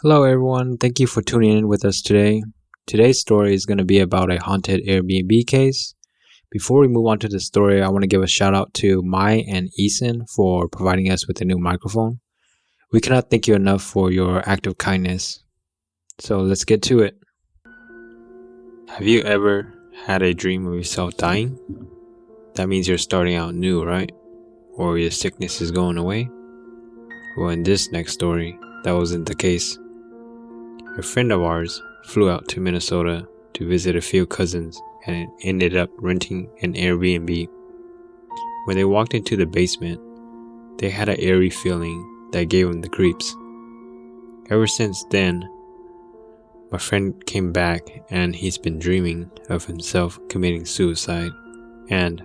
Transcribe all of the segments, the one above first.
Hello everyone, thank you for tuning in with us today. Today's story is going to be about a haunted Airbnb case. Before we move on to the story, I want to give a shout out to Mai and Eason for providing us with a new microphone. We cannot thank you enough for your act of kindness. So let's get to it. Have you ever had a dream of yourself dying? That means you're starting out new, right? Or your sickness is going away? Well, in this next story, that wasn't the case. A friend of ours flew out to Minnesota to visit a few cousins and ended up renting an Airbnb. When they walked into the basement, they had an eerie feeling that gave them the creeps. Ever since then, my friend came back and he's been dreaming of himself committing suicide and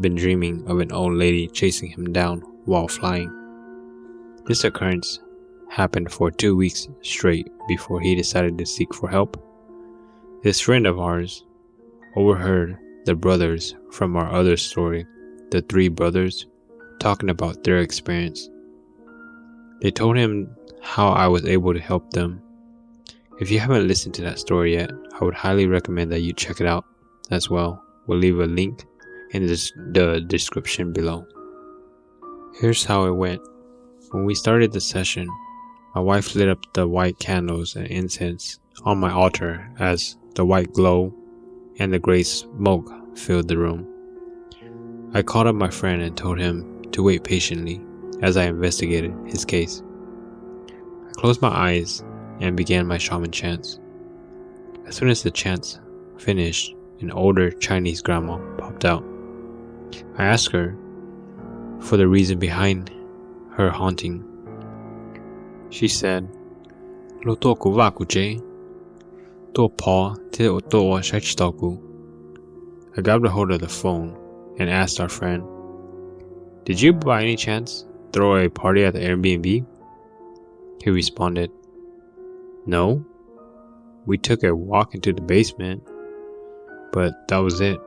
been dreaming of an old lady chasing him down while flying. This occurrence happened for 2 weeks straight before he decided to seek for help. This friend of ours overheard the brothers from our other story, the three brothers, talking about their experience. They told him how I was able to help them. If you haven't listened to that story yet, I would highly recommend that you check it out as well. We'll leave a link in the description below. Here's how it went. When we started the session, my wife lit up the white candles and incense on my altar as the white glow and the gray smoke filled the room. I called up my friend and told him to wait patiently as I investigated his case. I closed my eyes and began my shaman chants. As soon as the chants finished, an older Chinese grandma popped out. I asked her for the reason behind her haunting. She said, "Lo to ku va ku je, to pa te o to wa shachitaku." I grabbed a hold of the phone and asked our friend, "Did you by any chance throw a party at the Airbnb?" He responded, "No, we took a walk into the basement, but that was it."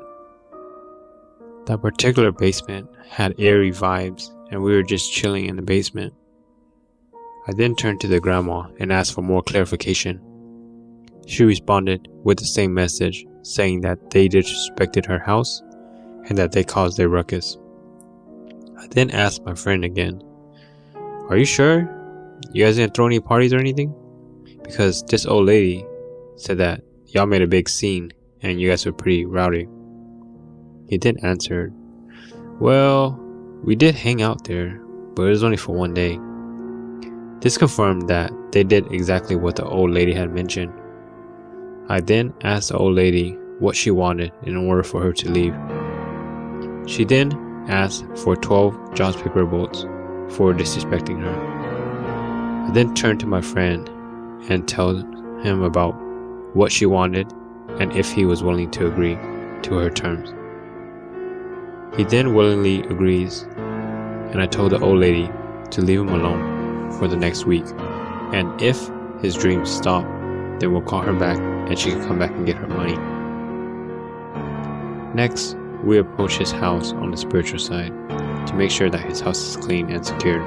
That particular basement had eerie vibes and we were just chilling in the basement. I then turned to the grandma and asked for more clarification. She responded with the same message, saying that they disrespected her house and that they caused a ruckus. I then asked my friend again, "Are you sure you guys didn't throw any parties or anything? Because this old lady said that y'all made a big scene and you guys were pretty rowdy." He then answered, "Well, we did hang out there, but it was only for one day." This confirmed that they did exactly what the old lady had mentioned. I then asked the old lady what she wanted in order for her to leave. She then asked for 12 Joss paper bolts for disrespecting her. I then turned to my friend and told him about what she wanted and if he was willing to agree to her terms. He then willingly agrees, and I told the old lady to leave him alone for the next week, and if his dreams stop, then we'll call her back and she can come back and get her money. Next, we approach his house on the spiritual side to make sure that his house is clean and secured.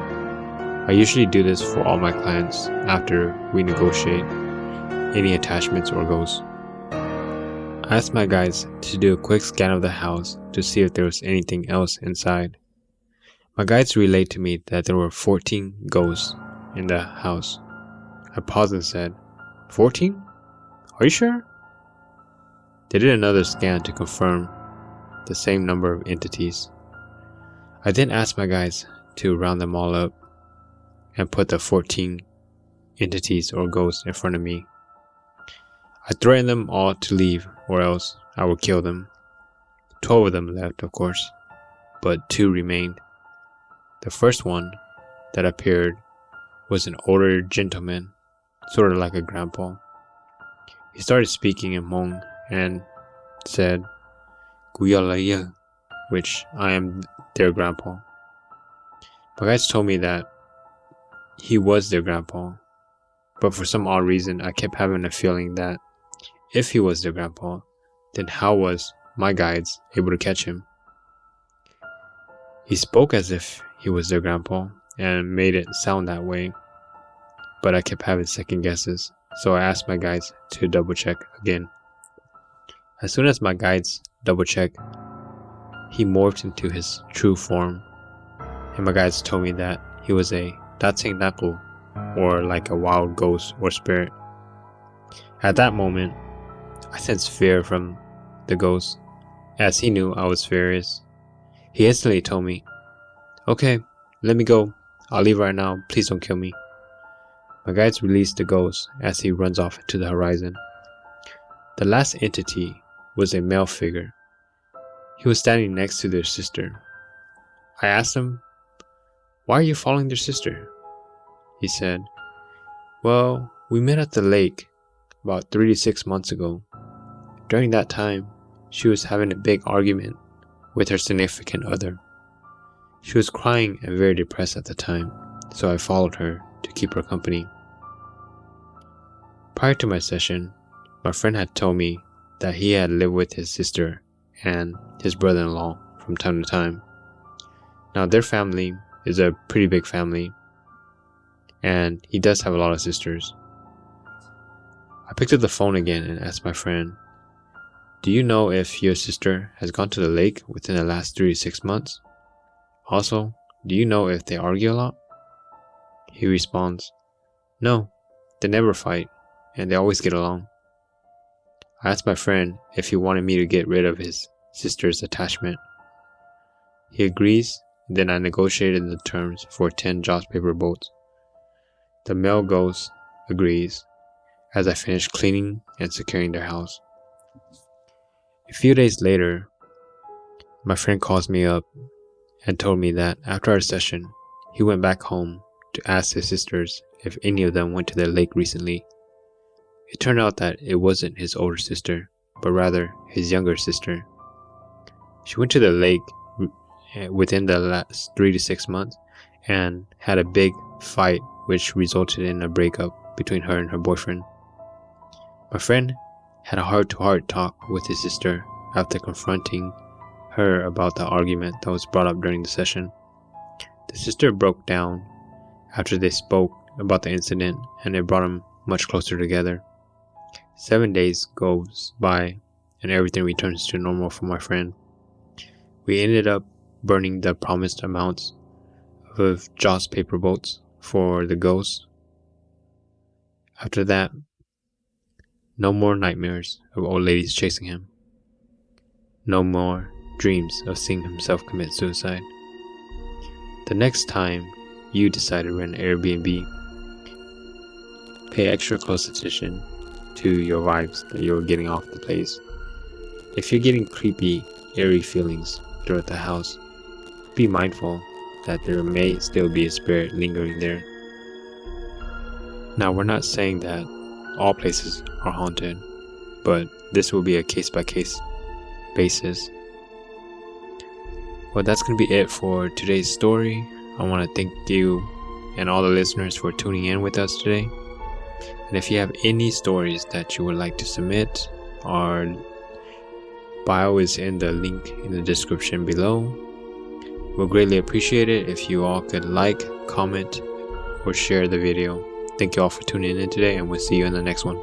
I usually do this for all my clients after we negotiate any attachments or ghosts. I asked my guys to do a quick scan of the house to see if there was anything else inside. My guides relayed to me that there were 14 ghosts in the house. I paused and said, "14? Are you sure?" They did another scan to confirm the same number of entities. I then asked my guides to round them all up and put the 14 entities or ghosts in front of me. I threatened them all to leave or else I would kill them. 12 of them left, of course, but 2 remained. The first one that appeared was an older gentleman, sort of like a grandpa. He started speaking in Hmong and said, "Guyalaya," which I am their grandpa. My guys told me that he was their grandpa, but for some odd reason I kept having a feeling that if he was their grandpa, then how was my guides able to catch him? He spoke as if he was their grandpa and made it sound that way. but I kept having second guesses, so I asked my guides to double check again. As soon as my guides double checked, he morphed into his true form, and my guides told me that he was a datsing naku, or like a wild ghost or spirit. At that moment, I sensed fear from the ghost, as he knew I was furious. He instantly told me, "Okay, let me go. I'll leave right now. Please don't kill me." My guides released the ghost as he runs off into the horizon. The last entity was a male figure. He was standing next to their sister. I asked him, "Why are you following their sister?" He said, "Well, we met at the lake about 3 to 6 months ago. During that time, she was having a big argument with her significant other. She was crying and very depressed at the time, so I followed her to keep her company." Prior to my session, my friend had told me that he had lived with his sister and his brother-in-law from time to time. Now their family is a pretty big family, and he does have a lot of sisters. I picked up the phone again and asked my friend, "Do you know if your sister has gone to the lake within the last 3 to 6 months? Also, do you know if they argue a lot?" He responds, "No, they never fight, and they always get along." I asked my friend if he wanted me to get rid of his sister's attachment. He agrees, then I negotiated the terms for 10 joss paper bolts. The male ghost agrees as I finish cleaning and securing their house. A few days later, my friend calls me up and told me that after our session, he went back home to ask his sisters if any of them went to the lake recently. It turned out that it wasn't his older sister, but rather his younger sister. She went to the lake within the last 3 to 6 months and had a big fight, which resulted in a breakup between her and her boyfriend. My friend had a heart-to-heart talk with his sister after confronting her about the argument that was brought up during the session. The sister broke down after they spoke about the incident, and it brought them much closer together. 7 days goes by and everything returns to normal for my friend. We ended up burning the promised amounts of joss paper bolts for the ghost. After that, no more nightmares of old ladies chasing him. No more dreams of seeing himself commit suicide. The next time you decide to rent an Airbnb, pay extra close attention to your vibes that you're getting off the place. If you're getting creepy, eerie feelings throughout the house, be mindful that there may still be a spirit lingering there. Now, we're not saying that all places are haunted, but this will be a case-by-case basis. Well, that's going to be it for today's story. I want to thank you and all the listeners for tuning in with us today. And if you have any stories that you would like to submit, our bio is in the link in the description below. We'll greatly appreciate it if you all could like, comment, or share the video. Thank you all for tuning in today, and we'll see you in the next one.